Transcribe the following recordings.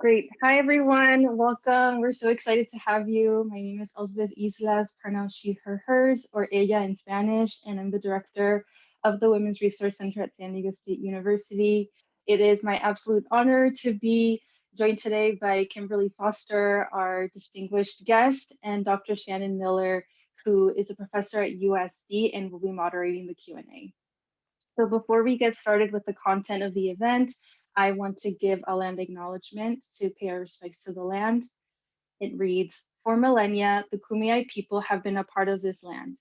Great. Hi, everyone. Welcome. We're so excited to have you. My name is Elizabeth Islas, pronouns she, her, hers, or ella in Spanish, and I'm the director of the Women's Resource Center at San Diego State University. It is my absolute honor to be joined today by Kimberly Foster, our distinguished guest, and Dr. Shannon Miller, who is a professor at USC and will be moderating the Q&A. So before we get started with the content of the event, I want to give a land acknowledgement to pay our respects to the land. It reads, for millennia, the Kumeyaay people have been a part of this land.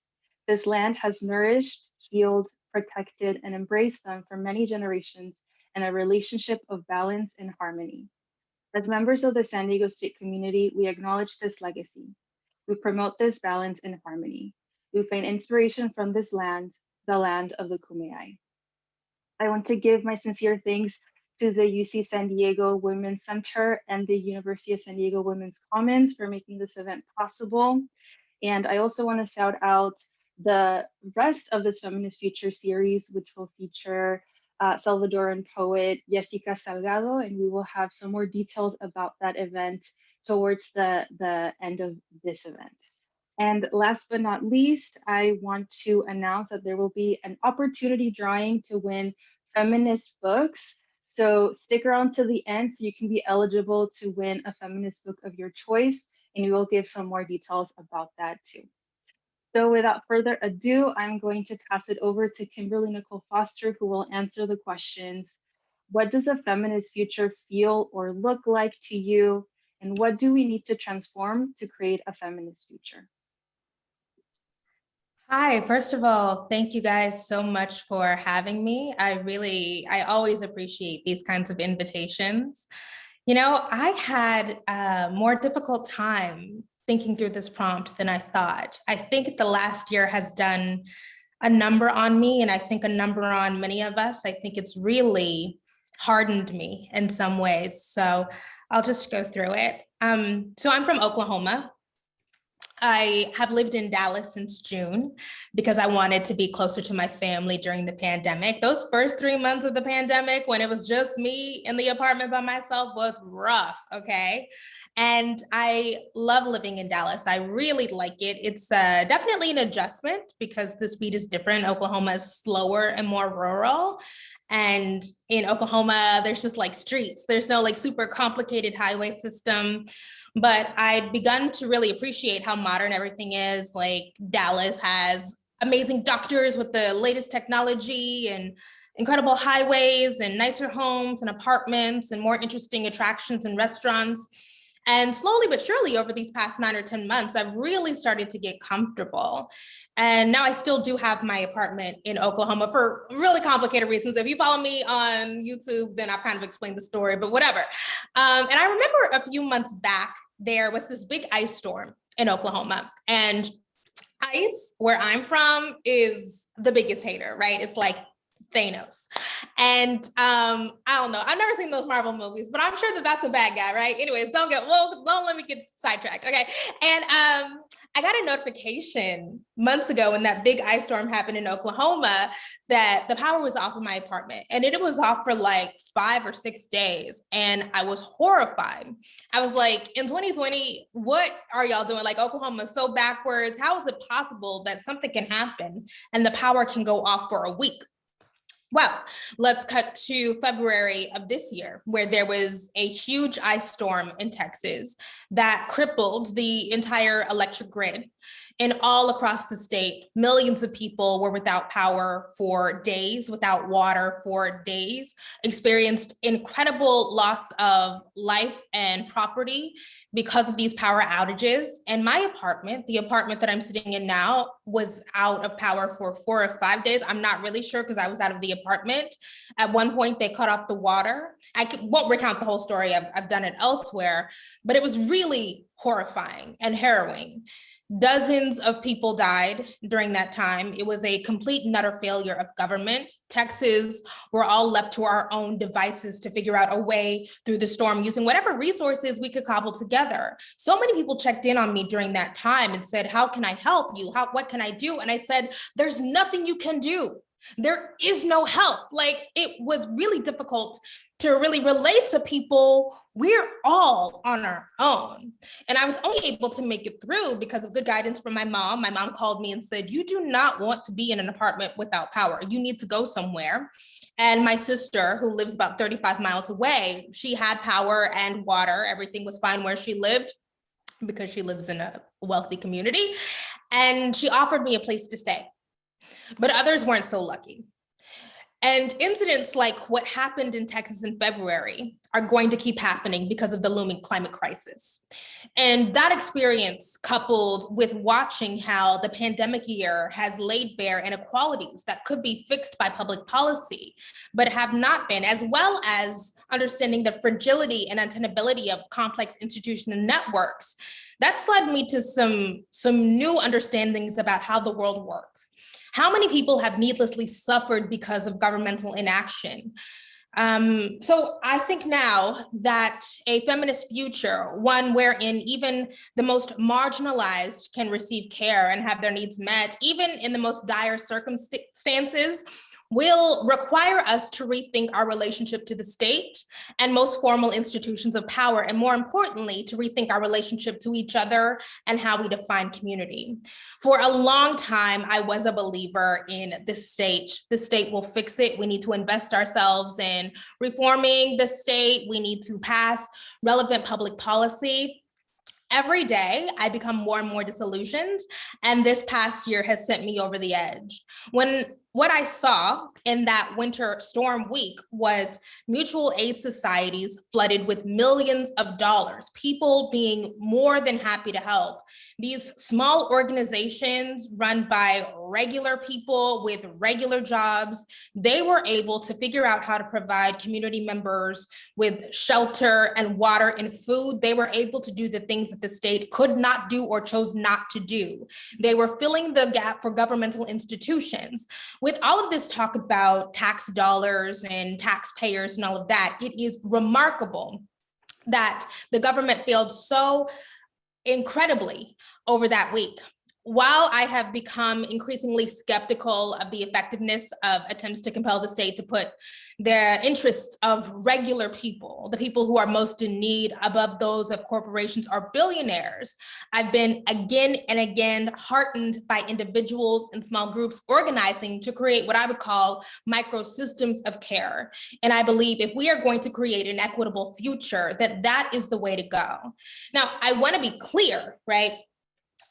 This land has nourished, healed, protected, and embraced them for many generations in a relationship of balance and harmony. As members of the San Diego State community, we acknowledge this legacy. We promote this balance and harmony. We find inspiration from this land, the land of the Kumeyaay. I want to give my sincere thanks to the UC San Diego Women's Center and the University of San Diego Women's Commons for making this event possible. And I also want to shout out the rest of this Feminist Future series, which will feature Salvadoran poet Jessica Salgado, and we will have some more details about that event towards the end of this event. And last but not least, I want to announce that there will be an opportunity drawing to win feminist books. So stick around to the end so you can be eligible to win a feminist book of your choice, and we will give some more details about that too. So without further ado, I'm going to pass it over to Kimberly Nicole Foster, who will answer the questions. What does a feminist future feel or look like to you? And what do we need to transform to create a feminist future? Hi, first of all, thank you guys so much for having me. I always appreciate these kinds of invitations. You know, I had a more difficult time thinking through this prompt than I thought. I think the last year has done a number on me, and I think a number on many of us. I think it's really hardened me in some ways. So I'll just go through it. So I'm from Oklahoma. I have lived in Dallas since June because I wanted to be closer to my family during the pandemic. Those first 3 months of the pandemic, when it was just me in the apartment by myself, was rough, okay? And I love living in Dallas. I really like it. It's definitely an adjustment because the speed is different. Oklahoma is slower and more rural. And in Oklahoma, there's just like streets. There's no like super complicated highway system. But I'd begun to really appreciate how modern everything is. Like Dallas has amazing doctors with the latest technology and incredible highways and nicer homes and apartments and more interesting attractions and restaurants. And slowly but surely over these past 9 or 10 months, I've really started to get comfortable. And now I still do have my apartment in Oklahoma for really complicated reasons. If you follow me on YouTube, then I've kind of explained the story, but whatever. And I remember a few months back, there was this big ice storm in Oklahoma. And ice, where I'm from, is the biggest hater, right? It's like Thanos. And I don't know, I've never seen those Marvel movies, but I'm sure that that's a bad guy, right? Anyways, don't let me get sidetracked, okay? And I got a notification months ago when that big ice storm happened in Oklahoma that the power was off in my apartment, and it was off for like 5 or 6 days, and I was horrified. I was like, in 2020, what are y'all doing? Like, Oklahoma is so backwards. How is it possible that something can happen and the power can go off for a week? Well, let's cut to February of this year, where there was a huge ice storm in Texas that crippled the entire electric grid. And all across the state, millions of people were without power for days, without water for days, experienced incredible loss of life and property because of these power outages. And my apartment, the apartment that I'm sitting in now, was out of power for 4 or 5 days. I'm not really sure because I was out of the apartment. At one point, they cut off the water. Won't recount the whole story. I've done it elsewhere, but it was really horrifying and harrowing. Dozens of people died during that time. It was a complete and utter failure of government. Texas, we're all left to our own devices to figure out a way through the storm using whatever resources we could cobble together. So many people checked in on me during that time and said, how can I help you? What can I do? And I said, there's nothing you can do. There is no help. Like, it was really difficult to really relate to people. We're all on our own. And I was only able to make it through because of good guidance from my mom. My mom called me and said, "You do not want to be in an apartment without power. You need to go somewhere." And my sister, who lives about 35 miles away, she had power and water. Everything was fine where she lived because she lives in a wealthy community. And she offered me a place to stay. But others weren't so lucky. And incidents like what happened in Texas in February are going to keep happening because of the looming climate crisis. And that experience, coupled with watching how the pandemic year has laid bare inequalities that could be fixed by public policy, but have not been, as well as understanding the fragility and untenability of complex institutional networks, that's led me to some new understandings about how the world works. How many people have needlessly suffered because of governmental inaction? So I think now that a feminist future, one wherein even the most marginalized can receive care and have their needs met, even in the most dire circumstances, will require us to rethink our relationship to the state and most formal institutions of power, and more importantly, to rethink our relationship to each other and how we define community. For a long time, I was a believer in the state. The state will fix it. We need to invest ourselves in reforming the state. We need to pass relevant public policy. Every day, I become more and more disillusioned, and this past year has sent me over the edge. When what I saw in that winter storm week was mutual aid societies flooded with millions of dollars, people being more than happy to help. These small organizations run by regular people with regular jobs, they were able to figure out how to provide community members with shelter and water and food. They were able to do the things that the state could not do or chose not to do. They were filling the gap for governmental institutions. With all of this talk about tax dollars and taxpayers and all of that, it is remarkable that the government failed so incredibly over that week. While I have become increasingly skeptical of the effectiveness of attempts to compel the state to put the interests of regular people, the people who are most in need, above those of corporations or billionaires, I've been again and again heartened by individuals and small groups organizing to create what I would call microsystems of care. And I believe if we are going to create an equitable future, that is the way to go. Now, I want to be clear, right?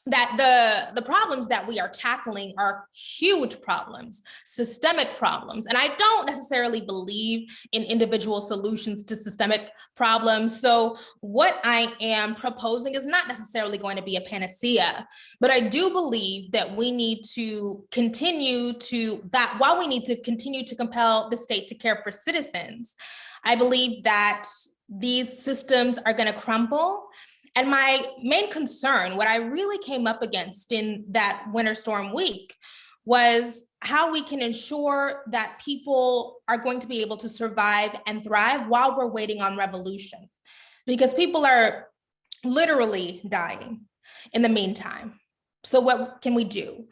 That the problems that we are tackling are huge problems, systemic problems. And I don't necessarily believe in individual solutions to systemic problems. So what I am proposing is not necessarily going to be a panacea, but I do believe that we need to continue to, that while we need to continue to compel the state to care for citizens, I believe that these systems are going to crumble. And my main concern, what I really came up against in that winter storm week, was how we can ensure that people are going to be able to survive and thrive while we're waiting on revolution. Because people are literally dying in the meantime. So what can we do?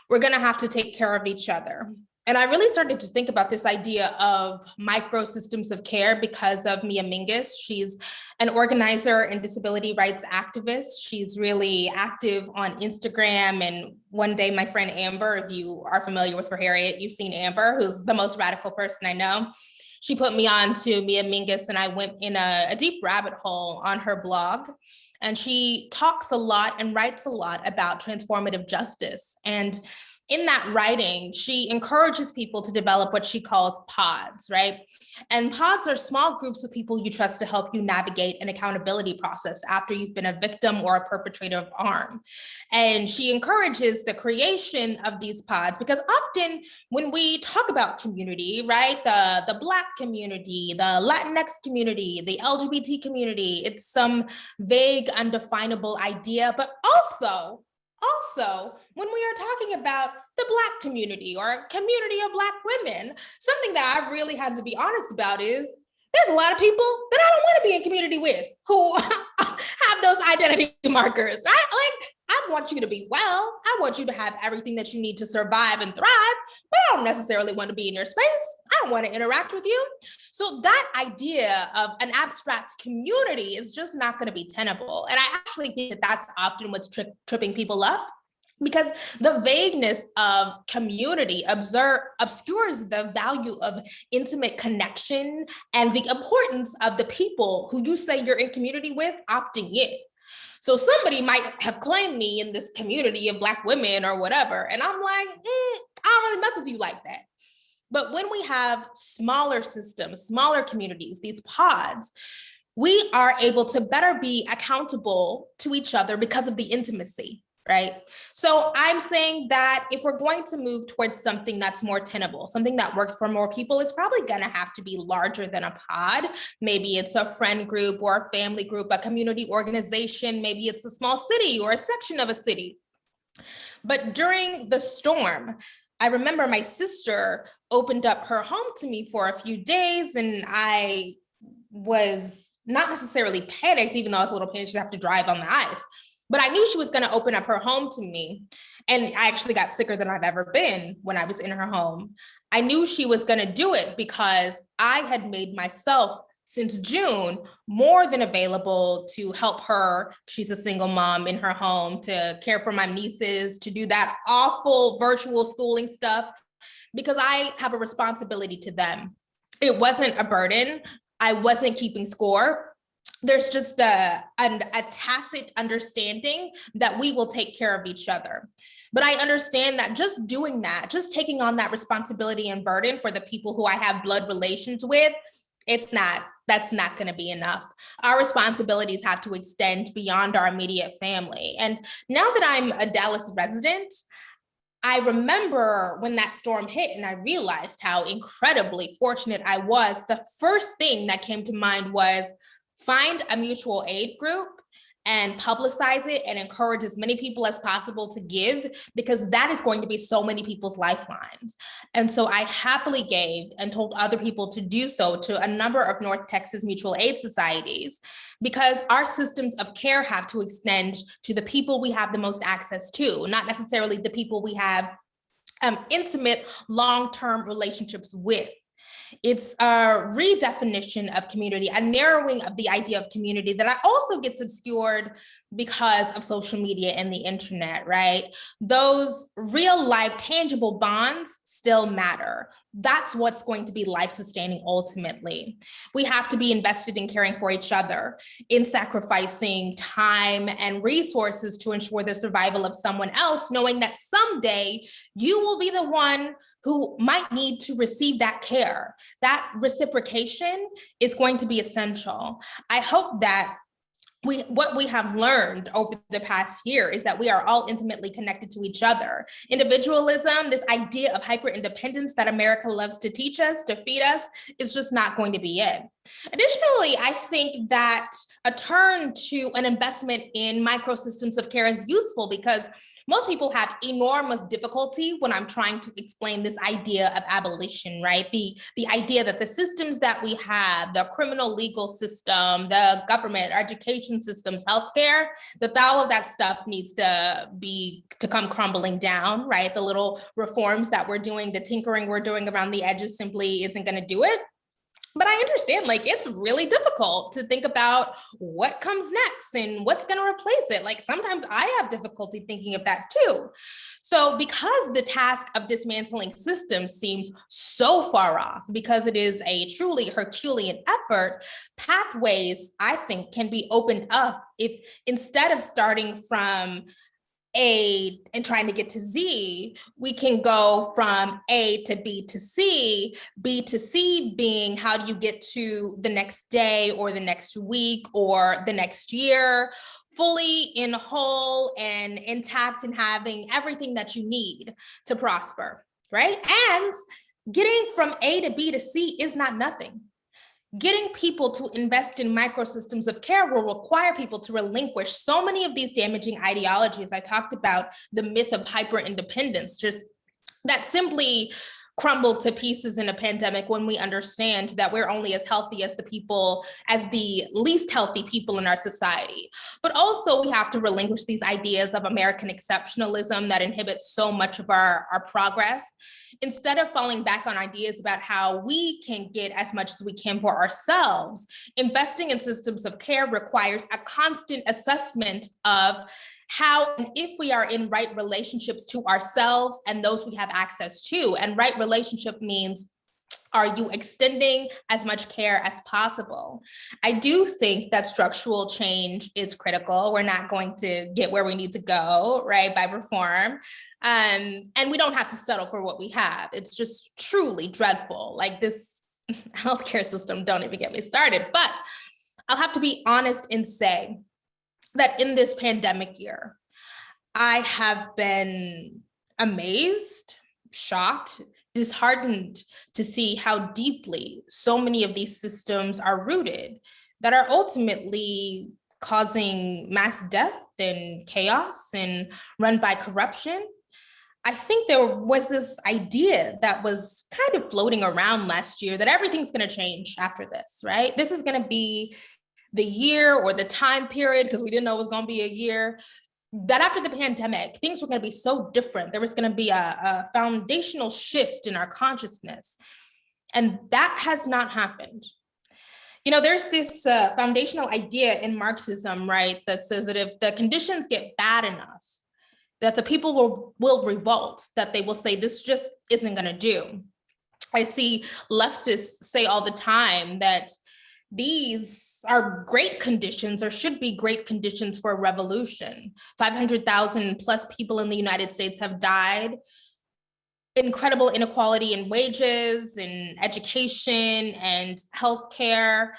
We're going to have to take care of each other. And I really started to think about this idea of micro systems of care because of Mia Mingus. She's an organizer and disability rights activist. She's really active on Instagram. And one day, my friend Amber, if you are familiar with her, Harriet, you've seen Amber, who's the most radical person I know. She put me on to Mia Mingus, and I went in a deep rabbit hole on her blog. And she talks a lot and writes a lot about transformative justice. And in that writing, she encourages people to develop what she calls pods, right? And pods are small groups of people you trust to help you navigate an accountability process after you've been a victim or a perpetrator of harm. And she encourages the creation of these pods because often when we talk about community, right, the Black community, the Latinx community, the LGBT community, it's some vague, undefinable idea, but also, when we are talking about the Black community or a community of Black women, something that I've really had to be honest about is there's a lot of people that I don't want to be in community with who have those identity markers, right? Like, I want you to be well. I want you to have everything that you need to survive and thrive, but I don't necessarily want to be in your space. I don't want to interact with you. So that idea of an abstract community is just not going to be tenable. And I actually think that that's often what's tripping people up, because the vagueness of community obscures the value of intimate connection and the importance of the people who you say you're in community with opting in. So somebody might have claimed me in this community of Black women or whatever, and I'm like, I don't really mess with you like that. But when we have smaller systems, smaller communities, these pods, we are able to better be accountable to each other because of the intimacy, right? So I'm saying that if we're going to move towards something that's more tenable, something that works for more people, it's probably going to have to be larger than a pod. Maybe it's a friend group or a family group, a community organization. Maybe it's a small city or a section of a city. But during the storm, I remember my sister opened up her home to me for a few days, and I was not necessarily panicked, even though I was a little panicked to have to drive on the ice. But I knew she was going to open up her home to me. And I actually got sicker than I've ever been when I was in her home. I knew she was going to do it because I had made myself, since June, more than available to help her. She's a single mom in her home, to care for my nieces, to do that awful virtual schooling stuff, because I have a responsibility to them. It wasn't a burden. I wasn't keeping score. There's just a tacit understanding that we will take care of each other. But I understand that just doing that, just taking on that responsibility and burden for the people who I have blood relations with, that's not going to be enough. Our responsibilities have to extend beyond our immediate family. And now that I'm a Dallas resident, I remember when that storm hit and I realized how incredibly fortunate I was. The first thing that came to mind was find a mutual aid group and publicize it and encourage as many people as possible to give, because that is going to be so many people's lifelines. And so I happily gave and told other people to do so to a number of North Texas mutual aid societies, because our systems of care have to extend to the people we have the most access to, not necessarily the people we have intimate long-term relationships with. It's a redefinition of community, a narrowing of the idea of community that also gets obscured because of social media and the internet, right? Those real life, tangible bonds still matter. That's what's going to be life-sustaining ultimately. We have to be invested in caring for each other, in sacrificing time and resources to ensure the survival of someone else, knowing that someday you will be the one who might need to receive that care. That reciprocation is going to be essential. I hope that what we have learned over the past year is that we are all intimately connected to each other. Individualism, this idea of hyper-independence that America loves to teach us, to feed us, is just not going to be it. Additionally, I think that a turn to an investment in microsystems of care is useful, because most people have enormous difficulty when I'm trying to explain this idea of abolition, right? The idea that the systems that we have, the criminal legal system, the government, education systems, healthcare, that all of that stuff needs to come crumbling down, right? The little reforms that we're doing, the tinkering we're doing around the edges simply isn't going to do it. But I understand, like, it's really difficult to think about what comes next and what's going to replace it. Like, sometimes I have difficulty thinking of that too. So because the task of dismantling systems seems so far off, because it is a truly Herculean effort, pathways, I think, can be opened up if, instead of starting from A and trying to get to Z, we can go from A to B to C, B to C being how do you get to the next day or the next week or the next year, fully in whole and intact and having everything that you need to prosper, right? And getting from A to B to C is not nothing. Getting people to invest in microsystems of care will require people to relinquish so many of these damaging ideologies. I talked about the myth of hyper-independence, just that simply crumble to pieces in a pandemic when we understand that we're only as healthy as the least healthy people in our society. But also we have to relinquish these ideas of American exceptionalism that inhibits so much of our progress. Instead of falling back on ideas about how we can get as much as we can for ourselves, investing in systems of care requires a constant assessment of how and if we are in right relationships to ourselves and those we have access to. And right relationship means, are you extending as much care as possible? I do think that structural change is critical. We're not going to get where we need to go, right, by reform. And we don't have to settle for what we have. It's just truly dreadful. Like this healthcare system, don't even get me started. But I'll have to be honest and say that in this pandemic year, I have been amazed, shocked, disheartened to see how deeply so many of these systems are rooted that are ultimately causing mass death and chaos and run by corruption. I think there was this idea that was kind of floating around last year that everything's going to change after this, right? This is going to be the year or the time period, because we didn't know it was going to be a year, that after the pandemic, things were going to be so different. There was going to be a foundational shift in our consciousness. And that has not happened. You know, there's this foundational idea in Marxism, right, that says that if the conditions get bad enough, that the people will revolt, that they will say, this just isn't going to do. I see leftists say all the time that these are great conditions or should be great conditions for a revolution. 500,000 plus people in the United States have died. Incredible inequality in wages and education and healthcare.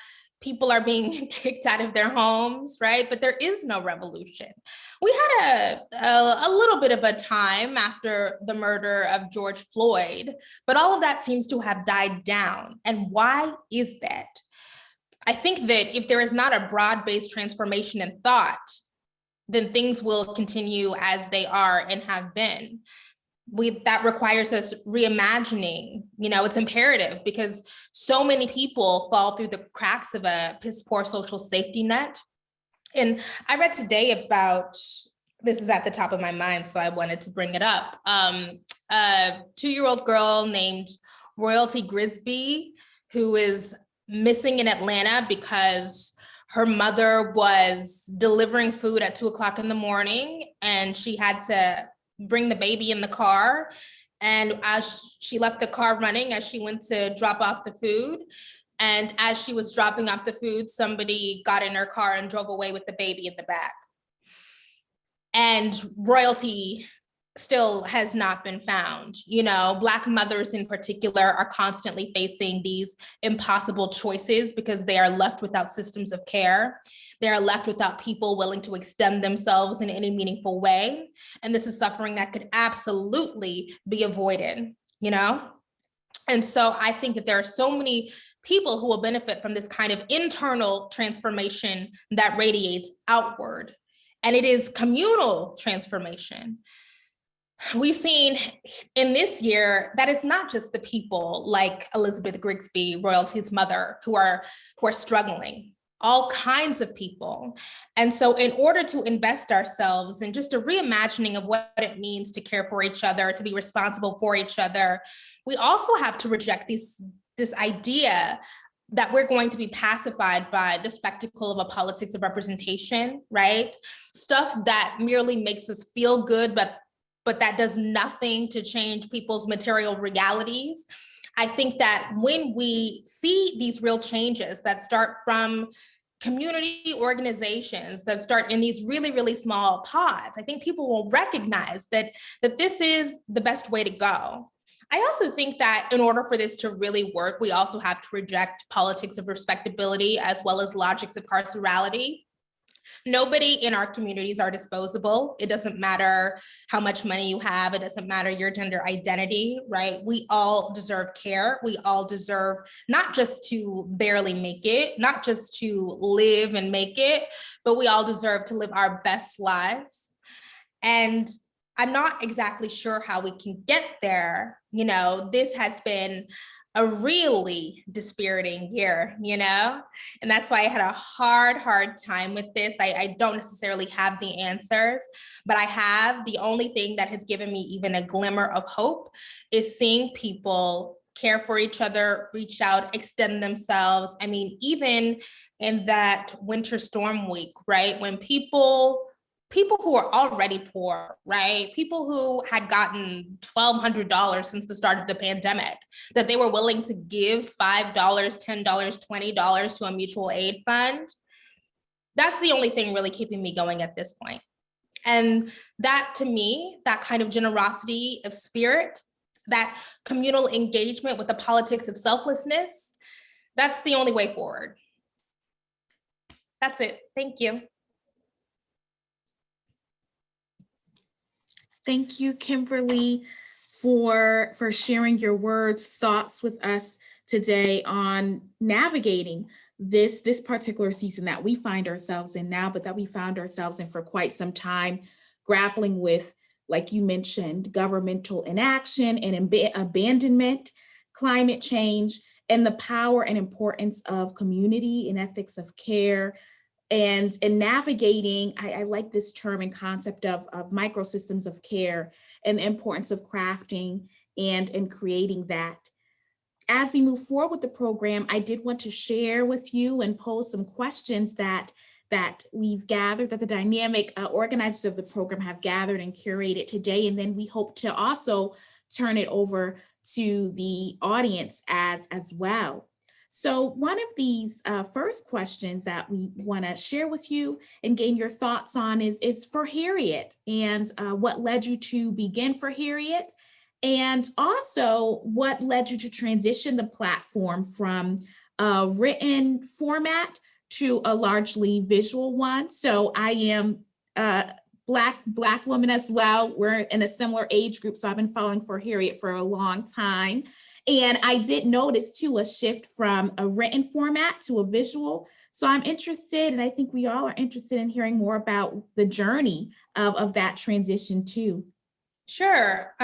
People are being kicked out of their homes, right? But there is no revolution. We had a little bit of a time after the murder of George Floyd, but all of that seems to have died down. And why is that? I think that if there is not a broad-based transformation in thought, then things will continue as they are and have been. That requires us reimagining. You know, it's imperative because so many people fall through the cracks of a piss poor social safety net. And I read today about, this is at the top of my mind, so I wanted to bring it up. A 2-year-old girl named Royalty Grisby, who is missing in Atlanta because her mother was delivering food at 2:00 in the morning and she had to bring the baby in the car. And as she left the car running, as she went to drop off the food, and as she was dropping off the food, somebody got in her car and drove away with the baby in the back. And Royalty still has not been found. You know, Black mothers in particular are constantly facing these impossible choices because they are left without systems of care. They are left without people willing to extend themselves in any meaningful way. And this is suffering that could absolutely be avoided, you know? And so I think that there are so many people who will benefit from this kind of internal transformation that radiates outward. And it is communal transformation. We've seen in this year that it's not just the people like Elizabeth Grigsby, Royalty's mother, who are struggling, all kinds of people. And so in order to invest ourselves in just a reimagining of what it means to care for each other, to be responsible for each other, we also have to reject this idea that we're going to be pacified by the spectacle of a politics of representation, right? Stuff that merely makes us feel good, but that does nothing to change people's material realities. I think that when we see these real changes that start from community organizations, that start in these really, really small pods, I think people will recognize that this is the best way to go. I also think that in order for this to really work, we also have to reject politics of respectability as well as logics of carcerality. Nobody in our communities are disposable. It doesn't matter how much money you have. It doesn't matter your gender identity, right? We all deserve care. We all deserve not just to barely make it, not just to live and make it, but we all deserve to live our best lives. And I'm not exactly sure how we can get there. You know, this has been a really dispiriting year, you know? And that's why I had a hard time with this. I don't necessarily have the answers, but I have the only thing that has given me even a glimmer of hope is seeing people care for each other, reach out, extend themselves. I mean, even in that winter storm week, right? When people who are already poor, right? People who had gotten $1,200 since the start of the pandemic, that they were willing to give $5, $10, $20 to a mutual aid fund. That's the only thing really keeping me going at this point. And that, to me, that kind of generosity of spirit, that communal engagement with the politics of selflessness, that's the only way forward. That's it. Thank you. Thank you, Kimberly, for sharing your words, thoughts with us today on navigating this particular season that we find ourselves in now, but that we found ourselves in for quite some time, grappling with, like you mentioned, governmental inaction and abandonment, climate change, and the power and importance of community and ethics of care, and navigating, I like this term and concept of microsystems of care and the importance of crafting and creating that. As we move forward with the program, I did want to share with you and pose some questions that we've gathered, that the dynamic organizers of the program have gathered and curated today. And then we hope to also turn it over to the audience as well. So one of these first questions that we want to share with you and gain your thoughts on is for Harriet, and what led you to begin for Harriet, and also what led you to transition the platform from a written format to a largely visual one. So I am a Black woman as well. We're in a similar age group, so I've been following for Harriet for a long time. And I did notice too a shift from a written format to a visual. So I'm interested, and I think we all are interested in hearing more about the journey of that transition too. Sure.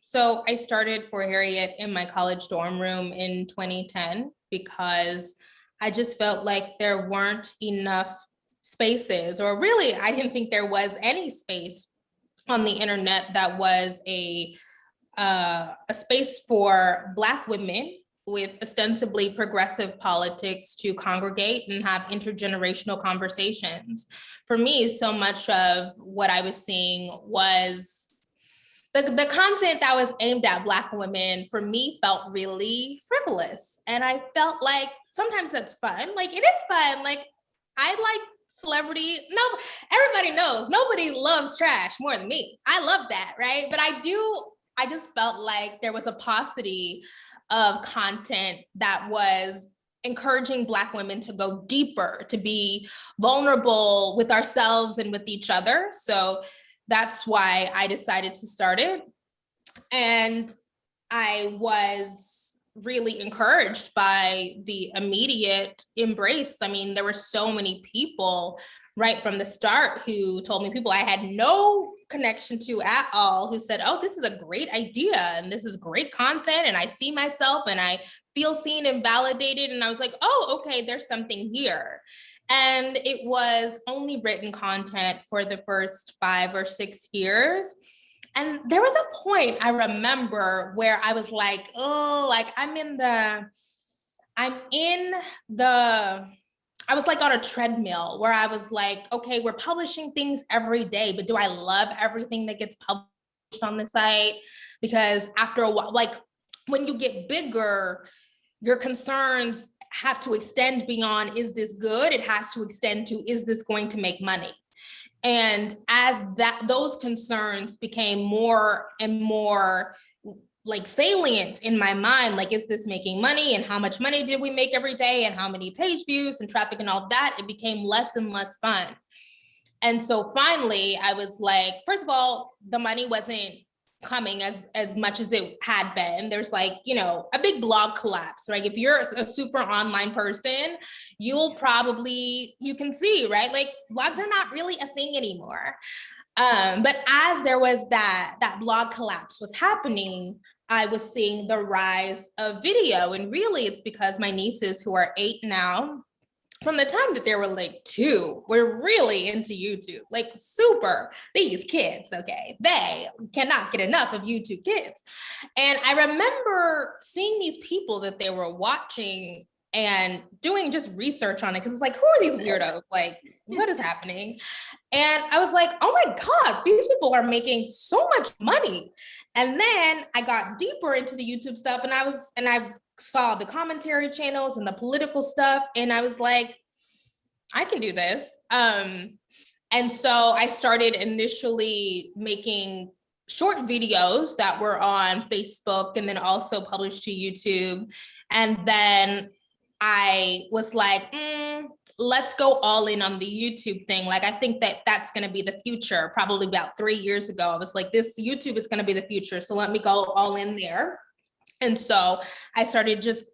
So I started for Harriet in my college dorm room in 2010 because I just felt like there weren't enough spaces, or really, I didn't think there was any space on the internet that was a space for Black women with ostensibly progressive politics to congregate and have intergenerational conversations. For me, so much of what I was seeing was the content that was aimed at Black women, for me, felt really frivolous. And I felt like sometimes that's fun. Like, it is fun. Like, I like celebrity. No, everybody knows nobody loves trash more than me. I love that, right? But I just felt like there was a paucity of content that was encouraging Black women to go deeper, to be vulnerable with ourselves and with each other. So that's why I decided to start it. And I was really encouraged by the immediate embrace. I mean, there were so many people right from the start who told me, people I had no connection to at all, who said, oh, this is a great idea and this is great content and I see myself and I feel seen and validated. And I was like, oh, okay, there's something here. And it was only written content for the first 5 or 6 years. And there was a point I remember where I was like, oh, like I was like on a treadmill where I was like, okay, we're publishing things every day, but do I love everything that gets published on the site? Because after a while, like when you get bigger, your concerns have to extend beyond, is this good? It has to extend to, is this going to make money? And as those concerns became more and more like salient in my mind, like, is this making money? And how much money did we make every day? And how many page views and traffic and all that? It became less and less fun. And so finally, I was like, first of all, the money wasn't coming as much as it had been. There's like, a big blog collapse, right? If you're a super online person, you can see, right? Like blogs are not really a thing anymore. But as there was that blog collapse was happening, I was seeing the rise of video. And really it's because my nieces, who are 8 now, from the time that they were like 2, we're really into YouTube, like super. These kids, okay, they cannot get enough of YouTube Kids. And I remember seeing these people that they were watching and doing just research on it, because it's like, who are these weirdos? Like, what is happening? And I was like, oh my God, these people are making so much money. And then I got deeper into the YouTube stuff, and I saw the commentary channels and the political stuff, and I was like, I can do this. And so I started initially making short videos that were on Facebook and then also published to YouTube. And then I was like, let's go all in on the YouTube thing. Like, I think that that's going to be the future. Probably about 3 years ago, I was like, this YouTube is going to be the future. So let me go all in there. And so I started just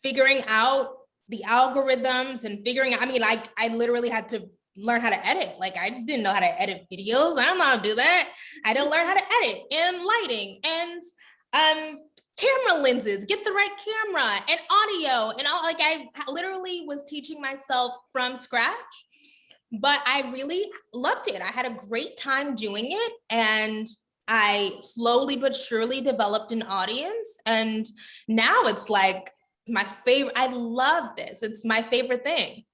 figuring out the algorithms and figuring out, I mean, I literally had to learn how to edit. Like, I didn't know how to edit videos. I don't know how to do that. I didn't learn how to edit and lighting and camera lenses, get the right camera and audio and all. Like, I literally was teaching myself from scratch, but I really loved it. I had a great time doing it. And I slowly but surely developed an audience. And now it's like my favorite. I love this. It's my favorite thing.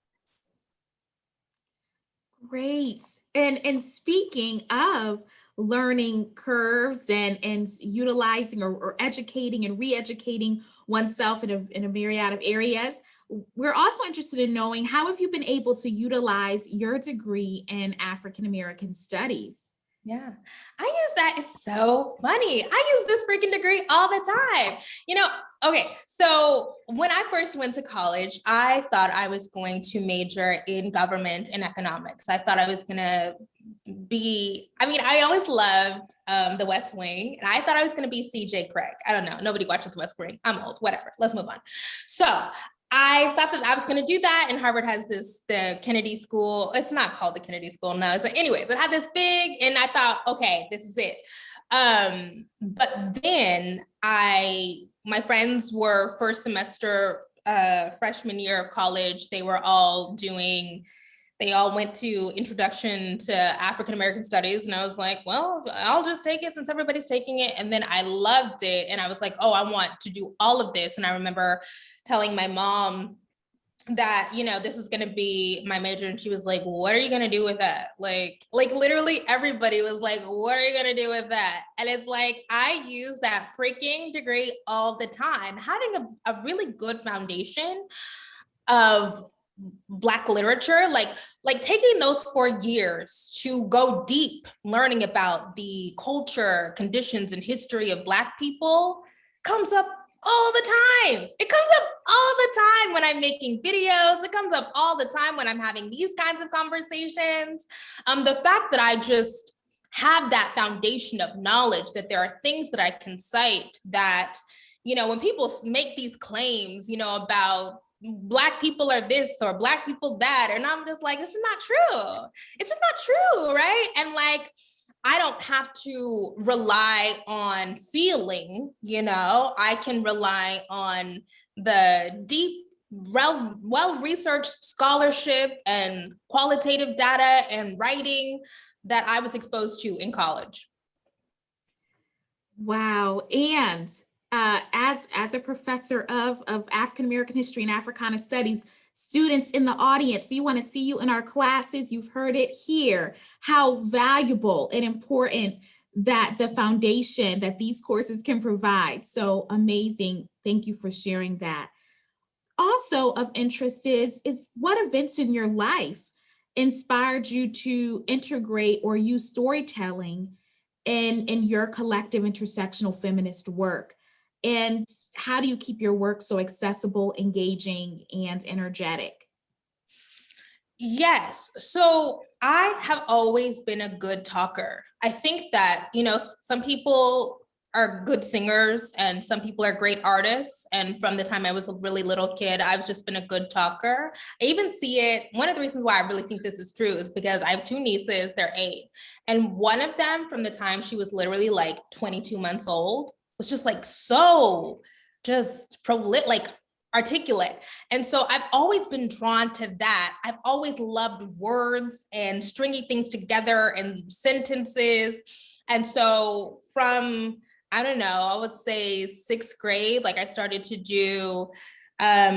Great. And speaking of learning curves and utilizing or educating and re-educating oneself in a myriad of areas, we're also interested in knowing, how have you been able to utilize your degree in African American Studies? Yeah, I use that. It's so funny. I use this freaking degree all the time. Okay, so when I first went to college, I thought I was going to major in government and economics. I thought I was going to I always loved The West Wing, and I thought I was going to be CJ Craig. I don't know. Nobody watches The West Wing. I'm old, whatever. Let's move on. So I thought that I was going to do that. And Harvard has the Kennedy School. It's not called the Kennedy School. No, it's like, anyways, it had this big, and I thought, okay, this is it. But then my friends were first semester, freshman year of college. They all went to Introduction to African American Studies. And I was like, well, I'll just take it since everybody's taking it. And then I loved it. And I was like, oh, I want to do all of this. And I remember telling my mom that, this is going to be my major. And she was like, what are you going to do with that? Like literally everybody was like, what are you going to do with that? And it's like, I use that freaking degree all the time. Having a really good foundation of Black literature, like taking those 4 years to go deep, learning about the culture, conditions, and history of Black people comes up all the time. It comes up all the time when I'm making videos. It comes up all the time when I'm having these kinds of conversations. The fact that I just have that foundation of knowledge, that there are things that I can cite that, when people make these claims, about Black people are this or Black people that, and I'm just like, it's just not true. It's just not true, right? And like, I don't have to rely on feeling, I can rely on the deep, well-researched scholarship and qualitative data and writing that I was exposed to in college. Wow. And as a professor of African American history and Africana studies, students in the audience, you want to see you in our classes. You've heard it here, how valuable and important that the foundation that these courses can provide. So amazing. Thank you for sharing that. Also of interest is what events in your life inspired you to integrate or use storytelling in your collective intersectional feminist work? And how do you keep your work so accessible, engaging, and energetic? Yes. So I have always been a good talker. I think that, some people are good singers and some people are great artists. And from the time I was a really little kid, I've just been a good talker. I even see it, one of the reasons why I really think this is true is because I have two nieces, they're 8. And one of them, from the time she was literally like 22 months old, was just like so just like articulate. And so I've always been drawn to that. I've always loved words and stringing things together and sentences. And so from, I don't know, I would say 6th grade, like I started to do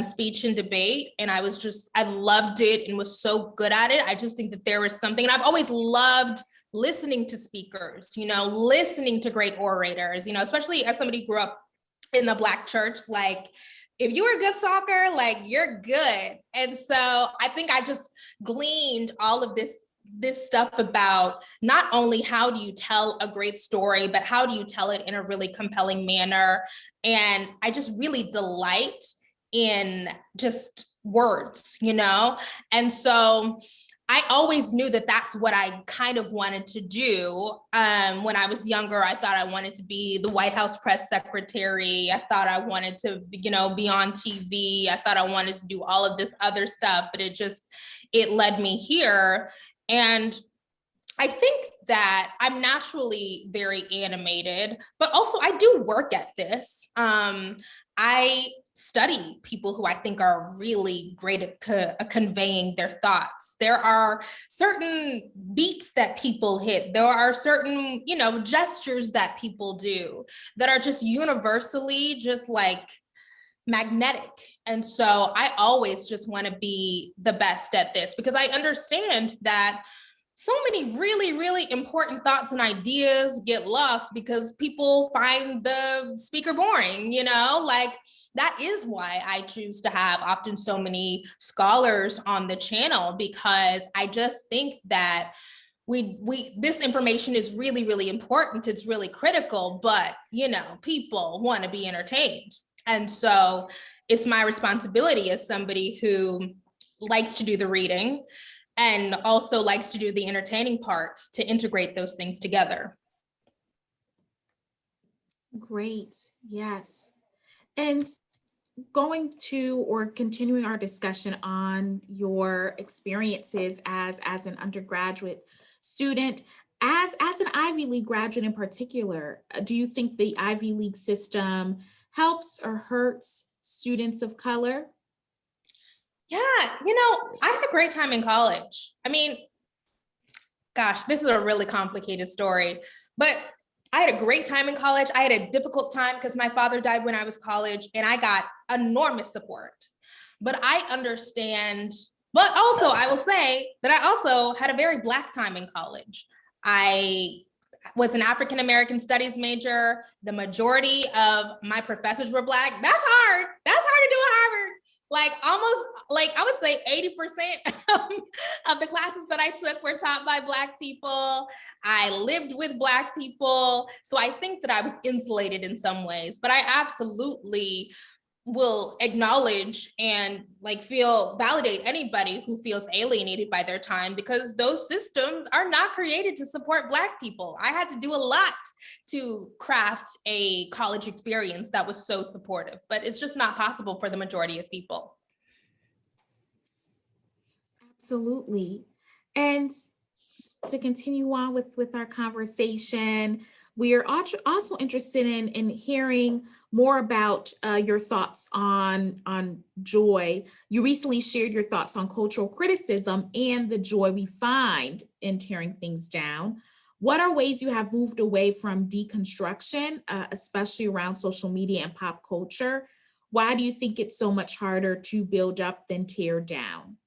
speech and debate, and I loved it and was so good at it. I just think that there was something, and I've always loved listening to speakers, listening to great orators, especially as somebody who grew up in the Black church, like if you were a good talker, like you're good. And so I think I just gleaned all of this stuff about not only how do you tell a great story, but how do you tell it in a really compelling manner. And I just really delight in just words, And so I always knew that that's what I kind of wanted to do. When I was younger, I thought I wanted to be the White House press secretary. I thought I wanted to, be on TV. I thought I wanted to do all of this other stuff, but it led me here. And I think that I'm naturally very animated, but also I do work at this. I study people who I think are really great at conveying their thoughts. There are certain beats that people hit. There are certain, gestures that people do that are just universally just like magnetic. And so I always just want to be the best at this because I understand that so many really, really important thoughts and ideas get lost because people find the speaker boring, like that is why I choose to have often so many scholars on the channel, because I just think that this information is really, really important. It's really critical, but people want to be entertained. And so it's my responsibility as somebody who likes to do the reading and also likes to do the entertaining part to integrate those things together. Great, yes. And going to or continuing our discussion on your experiences as an undergraduate student, as an Ivy League graduate in particular, do you think the Ivy League system helps or hurts students of color? Yeah, I had a great time in college. I mean, gosh, this is a really complicated story, but I had a great time in college. I had a difficult time because my father died when I was college and I got enormous support. But I understand, but also I will say that I also had a very Black time in college. I was an African-American studies major. The majority of my professors were Black. That's hard. That's hard to do at Harvard. Like almost, like I would say 80% of the classes that I took were taught by Black people. I lived with Black people. So I think that I was insulated in some ways, but I absolutely will acknowledge and validate anybody who feels alienated by their time, because those systems are not created to support Black people. I had to do a lot to craft a college experience that was so supportive, but it's just not possible for the majority of people. Absolutely. And to continue on with our conversation, we are also interested in hearing more about your thoughts on joy. You recently shared your thoughts on cultural criticism and the joy we find in tearing things down. What are ways you have moved away from deconstruction, especially around social media and pop culture? Why do you think it's so much harder to build up than tear down?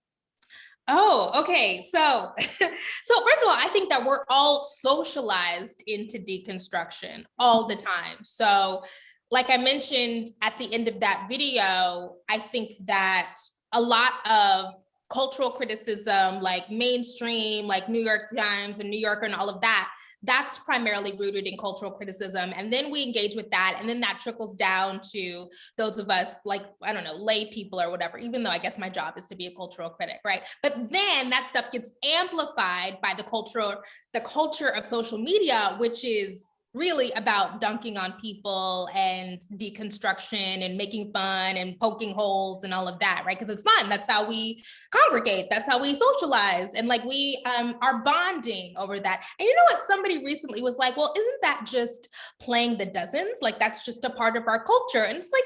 Oh, okay. So first of all, I think that we're all socialized into deconstruction all the time. So like I mentioned at the end of that video, I think that a lot of cultural criticism, like mainstream, like New York Times and New Yorker and all of that, that's primarily rooted in cultural criticism. And then we engage with that. And then that trickles down to those of us, like, I don't know, lay people or whatever, even though I guess my job is to be a cultural critic, right? But then that stuff gets amplified by the culture of social media, which is really about dunking on people and deconstruction and making fun and poking holes and all of that, right? Because it's fun. That's how we congregate. That's how we socialize. And like we are bonding over that. And you know what? Somebody recently was like, well, isn't that just playing the dozens? Like that's just a part of our culture. And it's like,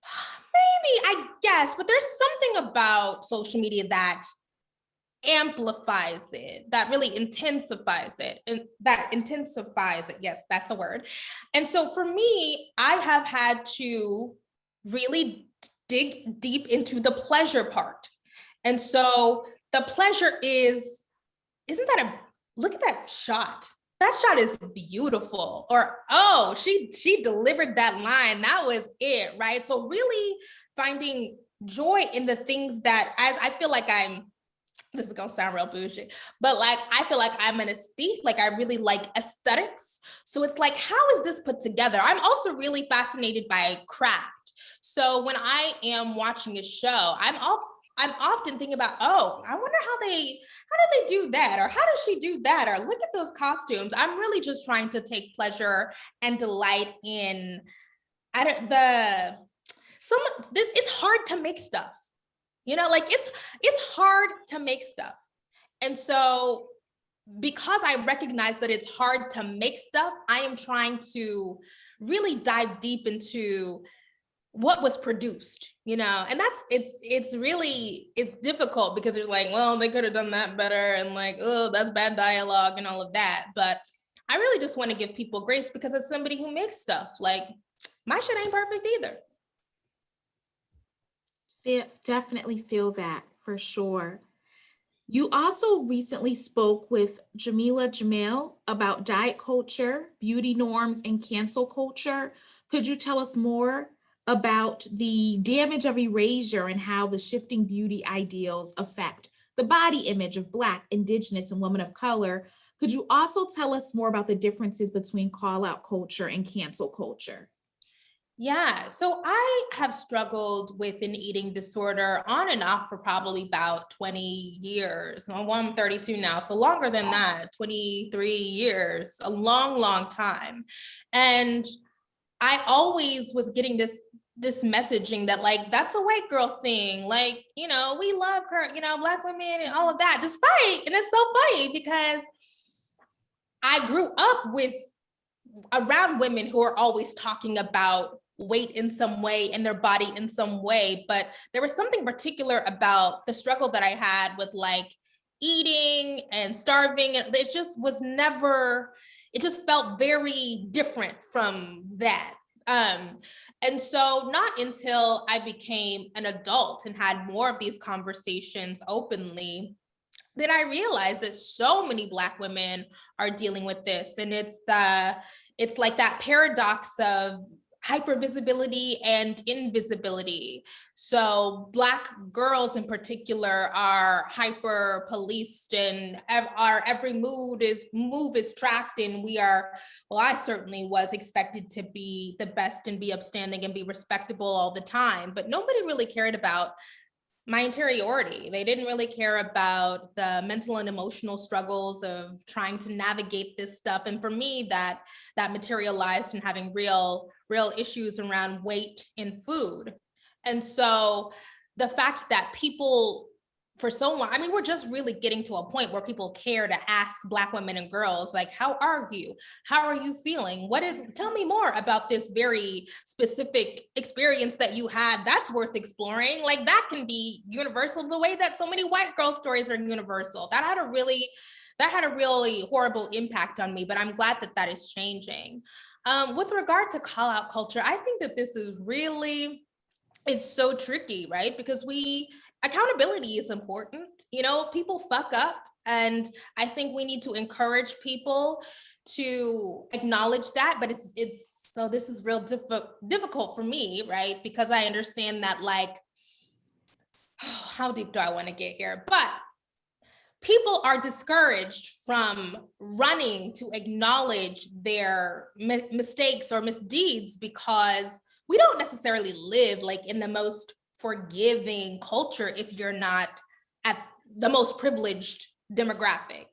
maybe, I guess, but there's something about social media that amplifies it, that really intensifies it, and that intensifies it. Yes, that's a word. And so for me, I have had to really dig deep into the pleasure part. And so the pleasure is, isn't that look at that shot. That shot is beautiful. Or, oh, she delivered that line. That was it, right? So really finding joy in the things that, as I feel like this is gonna sound real bougie, but like, I feel like I'm an aesthete, like I really like aesthetics. So it's like, how is this put together? I'm also really fascinated by craft. So when I am watching a show, I'm often thinking about, oh, I wonder how do they do that? Or how does she do that? Or look at those costumes. I'm really just trying to take pleasure and delight in, it's hard to make stuff. You know, like it's hard to make stuff. And so because I recognize that it's hard to make stuff, I am trying to really dive deep into what was produced, you know, and it's difficult because it's like, well, they could have done that better. And like, oh, that's bad dialogue and all of that. But I really just want to give people grace because as somebody who makes stuff, like my shit ain't perfect either. Definitely feel that for sure. You also recently spoke with Jamila Jamil about diet culture, beauty norms, and cancel culture. Could you tell us more about the damage of erasure and how the shifting beauty ideals affect the body image of Black, Indigenous, and women of color? Could you also tell us more about the differences between call out culture and cancel culture? Yeah, so I have struggled with an eating disorder on and off for probably about 20 years. Well, I'm 32 now, so longer than that, 23 years, a long, long time. And I always was getting this messaging that like, that's a white girl thing. Like, you know, we love her, you know, Black women and all of that, despite, and it's so funny because I grew up around women who are always talking about weight in some way and their body in some way. But there was something particular about the struggle that I had with like eating and starving. It just felt very different from that. And so not until I became an adult and had more of these conversations openly did I realized that so many Black women are dealing with this. And it's like that paradox of hypervisibility and invisibility. So Black girls in particular are hyper policed and our every move is tracked, and I certainly was expected to be the best and be upstanding and be respectable all the time, but nobody really cared about my interiority. They didn't really care about the mental and emotional struggles of trying to navigate this stuff. And for me, that materialized in having real issues around weight and food. And so the fact that people for so long, I mean, we're just really getting to a point where people care to ask Black women and girls, like, how are you? How are you feeling? Tell me more about this very specific experience that you had that's worth exploring. Like that can be universal the way that so many white girl stories are universal. That had a really horrible impact on me, but I'm glad that is changing. With regard to call out culture, I think that this is really, it's so tricky, right? Because accountability is important. You know, people fuck up. And I think we need to encourage people to acknowledge that, but so this is real difficult for me, right? Because I understand that like, how deep do I want to get here? But people are discouraged from running to acknowledge their mistakes or misdeeds because we don't necessarily live like in the most forgiving culture if you're not at the most privileged demographic.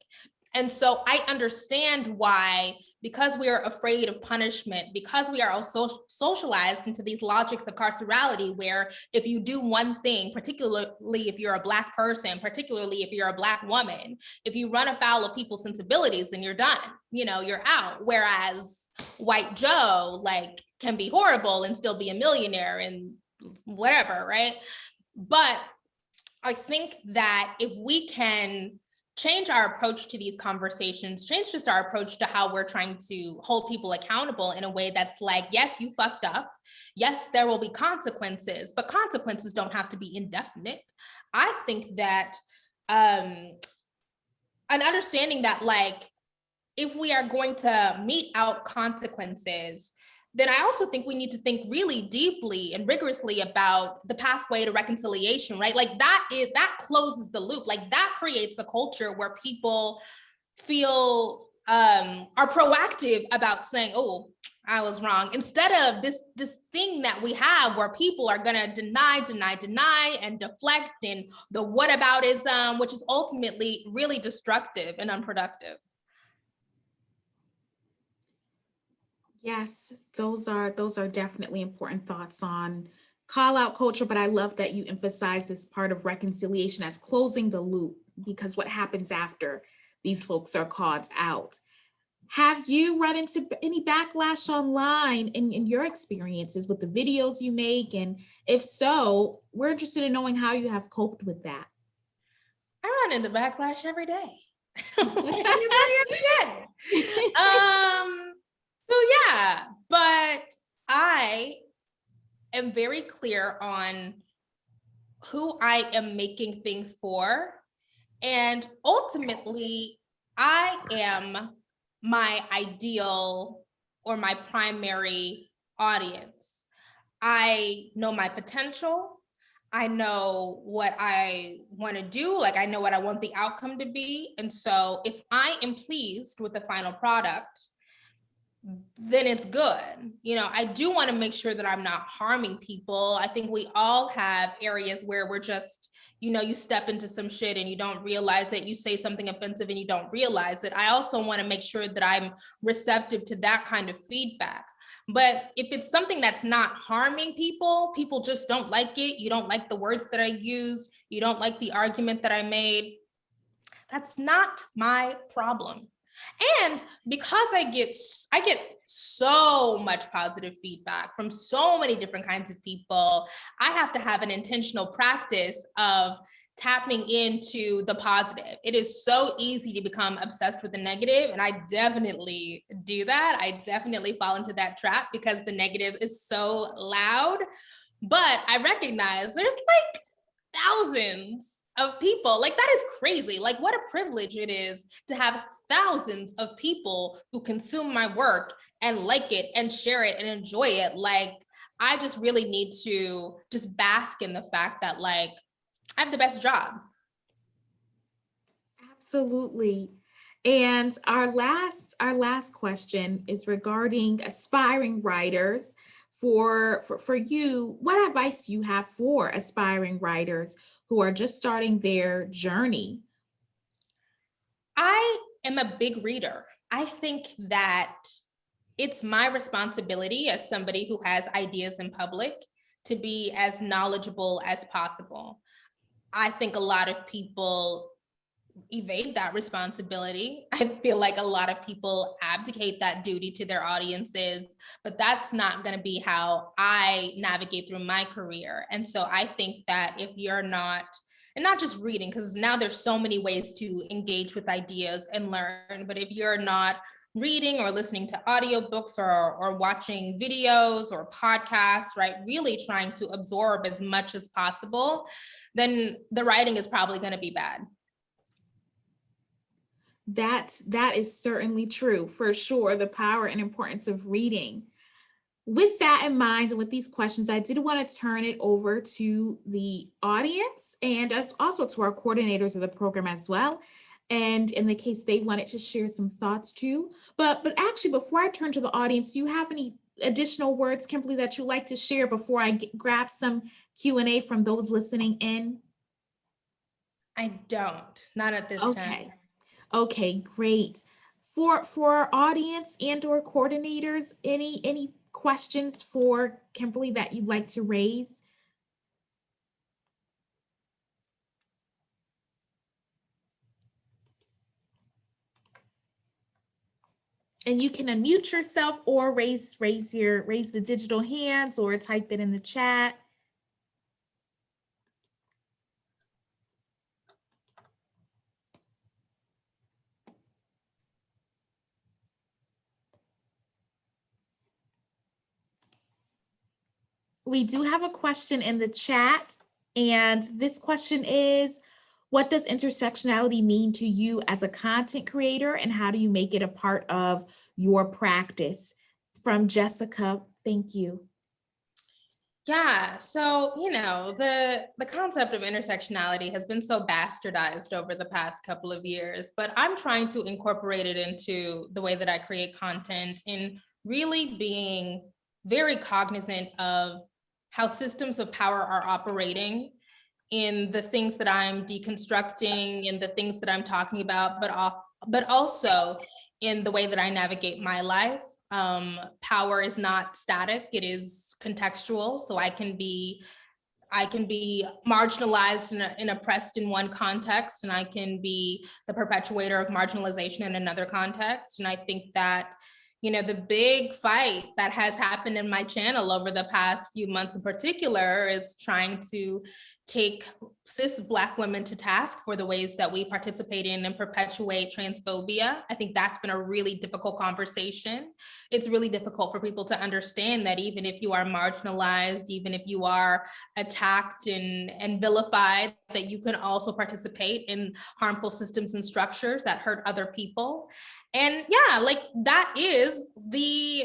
And so I understand why, because we are afraid of punishment, because we are also socialized into these logics of carcerality, where if you do one thing, particularly if you're a Black person, particularly if you're a Black woman, if you run afoul of people's sensibilities, then you're done, you're out. Whereas white Joe, like, can be horrible and still be a millionaire and whatever, right? But I think that if we can change our approach to these conversations, change just our approach to how we're trying to hold people accountable in a way that's like, yes, you fucked up. Yes, there will be consequences, but consequences don't have to be indefinite. I think that an understanding that, like, if we are going to mete out consequences, then I also think we need to think really deeply and rigorously about the pathway to reconciliation, right? Like that closes the loop. Like that creates a culture where people feel are proactive about saying, oh, I was wrong, instead of this thing that we have where people are gonna deny and deflect, and the whataboutism, which is ultimately really destructive and unproductive. Yes, those are definitely important thoughts on call out culture, but I love that you emphasize this part of reconciliation as closing the loop, because what happens after these folks are called out? Have you run into any backlash online in your experiences with the videos you make? And if so, we're interested in knowing how you have coped with that. I run into backlash every day. every day. So yeah, but I am very clear on who I am making things for. And ultimately, I am my ideal or my primary audience. I know my potential. I know what I want to do. Like, I know what I want the outcome to be. And so if I am pleased with the final product, then it's good. I do want to make sure that I'm not harming people. I think we all have areas where we're just, you step into some shit and you don't realize it. You say something offensive and you don't realize it. I also want to make sure that I'm receptive to that kind of feedback. But if it's something that's not harming people, people just don't like it. You don't like the words that I use. You don't like the argument that I made. That's not my problem. And because I get so much positive feedback from so many different kinds of people, I have to have an intentional practice of tapping into the positive. It is so easy to become obsessed with the negative, and I definitely do that. I definitely fall into that trap because the negative is so loud. But I recognize there's like thousands of people. Like, that is crazy. Like, what a privilege it is to have thousands of people who consume my work and like it and share it and enjoy it. Like, I just really need to just bask in the fact that, like, I have the best job. Absolutely. And our last question is regarding aspiring writers. For you, what advice do you have for aspiring writers who are just starting their journey? I am a big reader. I think that it's my responsibility as somebody who has ideas in public to be as knowledgeable as possible. I think a lot of people evade that responsibility. I feel like a lot of people abdicate that duty to their audiences, but that's not going to be how I navigate through my career. And so I think that if you're not, and not just reading, because now there's so many ways to engage with ideas and learn, but if you're not reading or listening to audiobooks or watching videos or podcasts, right, really trying to absorb as much as possible, then the writing is probably going to be bad. That is certainly true, for sure, the power and importance of reading. With that in mind, and with these questions, I did want to turn it over to the audience and also to our coordinators of the program as well. And in the case they wanted to share some thoughts too. But actually, before I turn to the audience, do you have any additional words, Kimberly, that you'd like to share before I grab some Q&A from those listening in? I don't, not at this time. Okay, great. For our audience and or coordinators, any questions for Kimberly that you'd like to raise? And you can unmute yourself or raise the digital hands or type it in the chat. We do have a question in the chat, and this question is, what does intersectionality mean to you as a content creator, and how do you make it a part of your practice? From Jessica, thank you. Yeah, so the concept of intersectionality has been so bastardized over the past couple of years, but I'm trying to incorporate it into the way that I create content in really being very cognizant of how systems of power are operating in the things that I'm deconstructing and the things that I'm talking about, but also in the way that I navigate my life. Power is not static, it is contextual. So I can be marginalized and oppressed in one context, and I can be the perpetuator of marginalization in another context. And I think that, the big fight that has happened in my channel over the past few months in particular is trying to take cis Black women to task for the ways that we participate in and perpetuate transphobia. I think that's been a really difficult conversation. It's really difficult for people to understand that even if you are marginalized, even if you are attacked and vilified, that you can also participate in harmful systems and structures that hurt other people. And yeah, that is the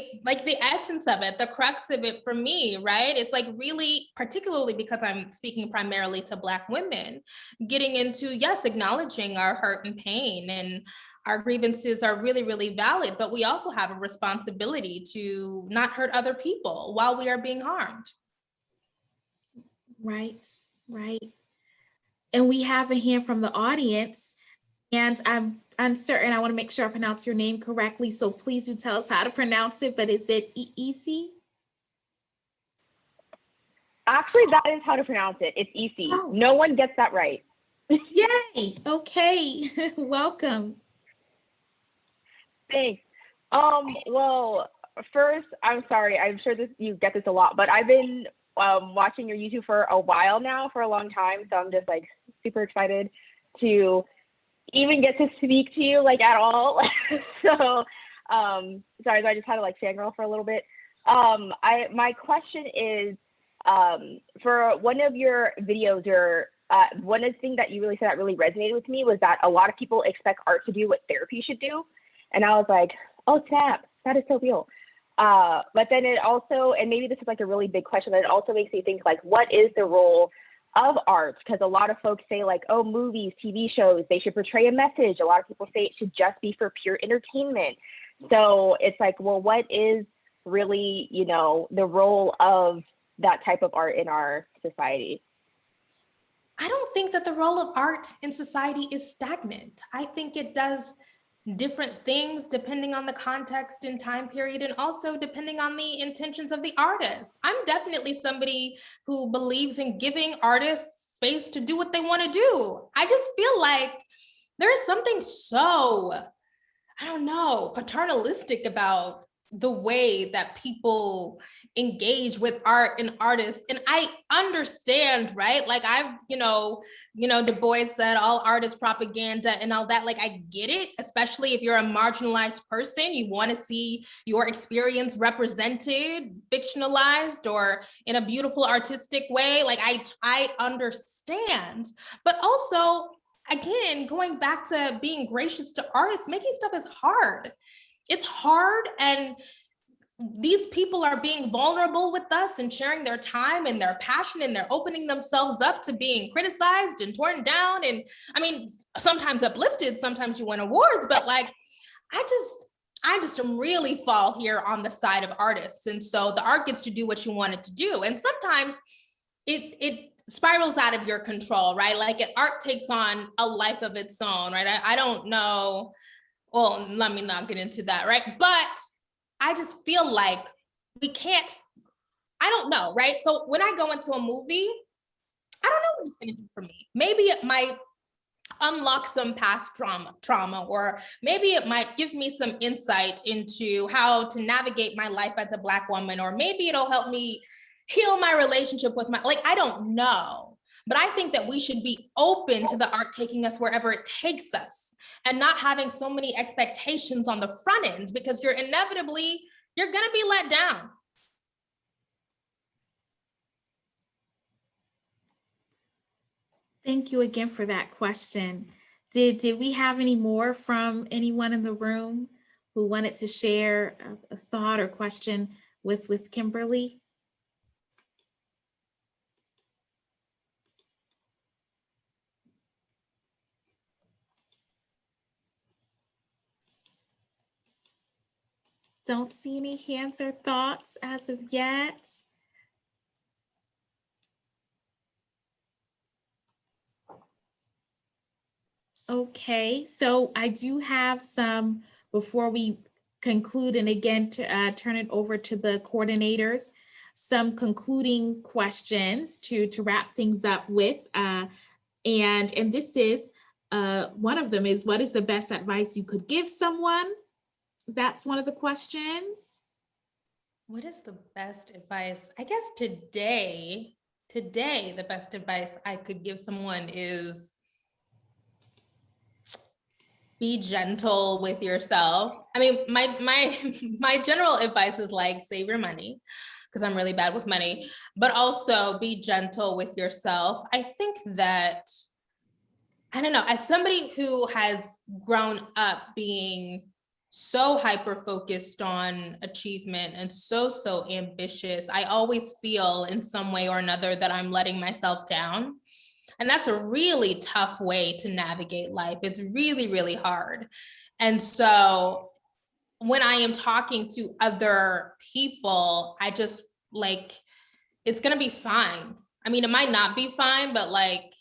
essence of it, the crux of it for me, right? It's really, particularly because I'm speaking primarily to Black women, getting into, yes, acknowledging our hurt and pain, and our grievances are really, really valid, but we also have a responsibility to not hurt other people while we are being harmed. Right, right. And we have a hand from the audience, and I'm uncertain. I want to make sure I pronounce your name correctly, so please do tell us how to pronounce it. But is it Isi? Actually, that is how to pronounce it. It's Isi. Oh. No one gets that right. Yay! Okay, welcome. Thanks. Well, first, I'm sorry. I'm sure you get this a lot, but I've been watching your YouTube for a while now, for a long time. So I'm just super excited to even get to speak to you at all. So sorry, I just had to fangirl for a little bit. My question is, for one of your videos, or one of the things that you really said that really resonated with me was that a lot of people expect art to do what therapy should do. And I was like, oh snap, that is so real. But then it also, and maybe this is a really big question, but it also makes me think what is the role of art? Because a lot of folks say oh, movies, TV shows, they should portray a message. A lot of people say it should just be for pure entertainment. So it's well, what is really, the role of that type of art in our society? I don't think that the role of art in society is stagnant. I think it does different things depending on the context and time period, and also depending on the intentions of the artist. I'm definitely somebody who believes in giving artists space to do what they want to do. I just feel like there's something so, I don't know, paternalistic about the way that people engage with art and artists. And I understand, right? I've, Du Bois said all art is propaganda and all that. I get it, especially if you're a marginalized person, you want to see your experience represented, fictionalized, or in a beautiful artistic way. I understand, but also, again, going back to being gracious to artists, making stuff is hard. It's hard, and these people are being vulnerable with us and sharing their time and their passion, and they're opening themselves up to being criticized and torn down. And I mean, sometimes uplifted, sometimes you win awards, but I just am really fall here on the side of artists. And so the art gets to do what you want it to do. And sometimes it spirals out of your control, right? Like art takes on a life of its own, right? I don't know. Well, let me not get into that, right? But I just feel like we can't, I don't know, right? So when I go into a movie, I don't know what it's gonna do for me. Maybe it might unlock some past trauma, or maybe it might give me some insight into how to navigate my life as a Black woman, or maybe it'll help me heal my relationship with I don't know. But I think that we should be open to the art taking us wherever it takes us, and not having so many expectations on the front end, because you're gonna be let down. Thank you again for that question. Did we have any more from anyone in the room who wanted to share a thought or question with Kimberly? Don't see any hands or thoughts as of yet. Okay, so I do have some, before we conclude, and again, to turn it over to the coordinators, some concluding questions to wrap things up with. And this is, one of them is, what is the best advice you could give someone? That's one of the questions. What is the best advice? I guess today, the best advice I could give someone is be gentle with yourself. I mean, my general advice is like, save your money, because I'm really bad with money, but also be gentle with yourself. I think that, I don't know, as somebody who has grown up being so hyper-focused on achievement and so ambitious, I always feel in some way or another that I'm letting myself down. And that's a really tough way to navigate life. It's really, really hard. And so when I am talking to other people, I just like, it's gonna be fine. I mean, it might not be fine, but like,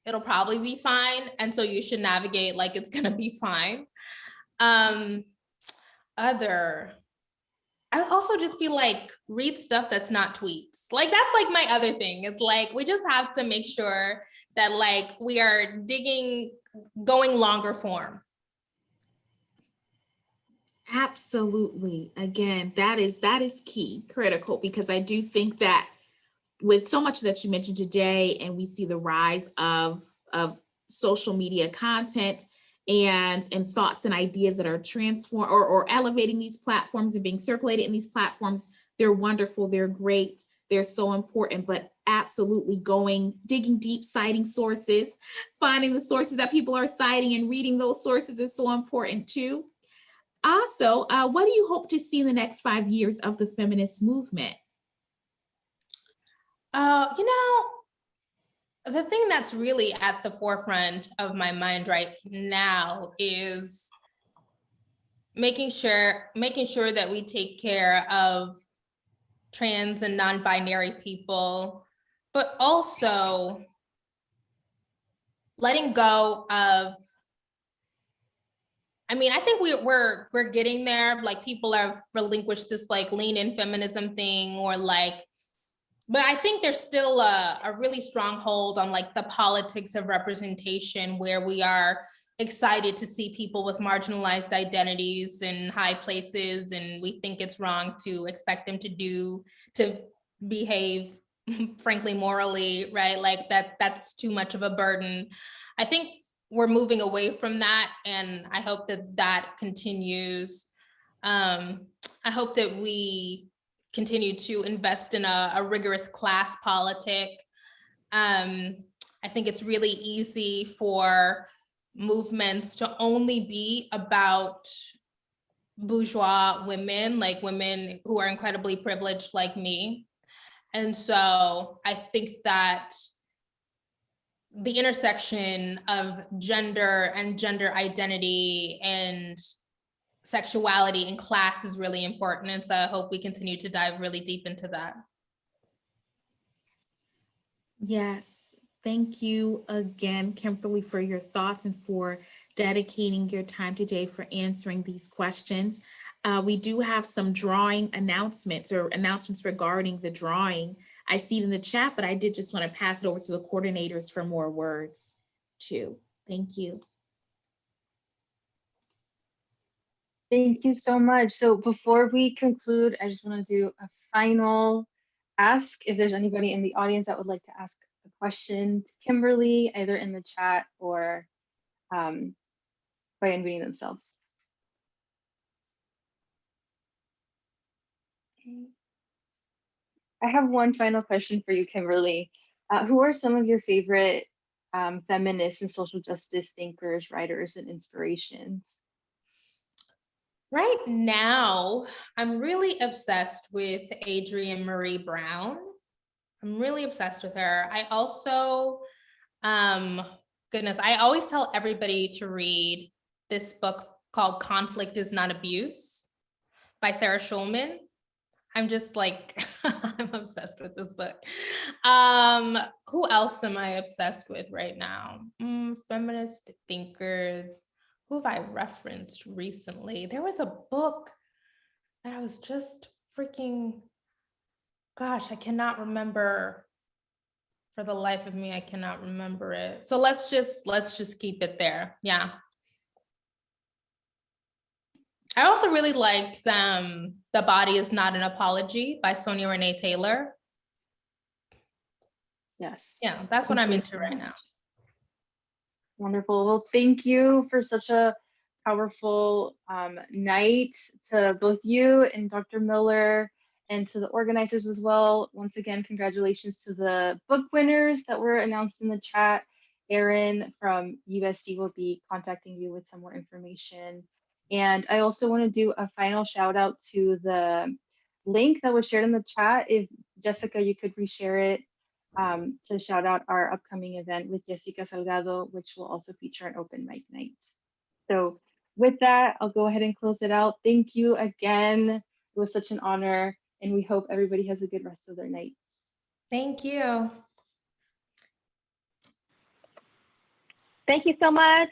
it'll probably be fine. And so you should navigate like it's gonna be fine. I would also just be like, read stuff that's not tweets. Like, that's like my other thing, is like, we just have to make sure that like we are going longer form. Absolutely. Again, that is key, critical, because I do think that with so much that you mentioned today, and we see the rise of social media content and thoughts and ideas that are transform or elevating these platforms and being circulated in these platforms, they're wonderful, they're great, they're so important, but absolutely digging deep, citing sources, finding the sources that people are citing and reading those sources is so important too. Also, what do you hope to see in the next 5 years of the feminist movement? You know, the thing that's really at the forefront of my mind right now is making sure that we take care of trans and non-binary people, but also letting go of, I mean, I think we're getting there. Like, people have relinquished this like lean in feminism thing, or like, but I think there's still a really strong hold on like the politics of representation, where we are excited to see people with marginalized identities in high places, and we think it's wrong to expect them to behave frankly morally, right? Like that's too much of a burden. I think we're moving away from that, and I hope that continues. I hope that we continue to invest in a rigorous class politic. I think it's really easy for movements to only be about bourgeois women, like women who are incredibly privileged like me. And so I think that the intersection of gender and gender identity and sexuality and class is really important. And so I hope we continue to dive really deep into that. Yes. Thank you again, Kimberly, for your thoughts and for dedicating your time today for answering these questions. We do have some drawing announcements or announcements regarding the drawing. I see it in the chat, but I did just want to pass it over to the coordinators for more words too. Thank you. Thank you so much. So before we conclude, I just want to do a final ask. If there's anybody in the audience that would like to ask a question to Kimberly, either in the chat or by unmuting themselves. Okay. I have one final question for you, Kimberly. Who are some of your favorite feminists and social justice thinkers, writers, and inspirations? Right now, I'm really obsessed with Adrienne Marie Brown. I'm really obsessed with her. I also, goodness, I always tell everybody to read this book called Conflict is Not Abuse by Sarah Schulman. I'm just like, I'm obsessed with this book. Who else am I obsessed with right now? Feminist thinkers. Who have I referenced recently? There was a book that I was just freaking, gosh, I cannot remember. For the life of me, I cannot remember it. So let's just keep it there. Yeah. I also really liked The Body is Not an Apology by Sonia Renee Taylor. Yes. Yeah, that's what I'm into right now. Wonderful. Well, thank you for such a powerful night to both you and Dr. Miller and to the organizers as well. Once again, congratulations to the book winners that were announced in the chat. Erin from USD will be contacting you with some more information. And I also want to do a final shout out to the link that was shared in the chat. If Jessica, you could reshare it to shout out our upcoming event with Jessica Salgado, which will also feature an open mic night. So with that, I'll go ahead and close it out. Thank you again. It was such an honor, and we hope everybody has a good rest of their night. Thank you. Thank you so much.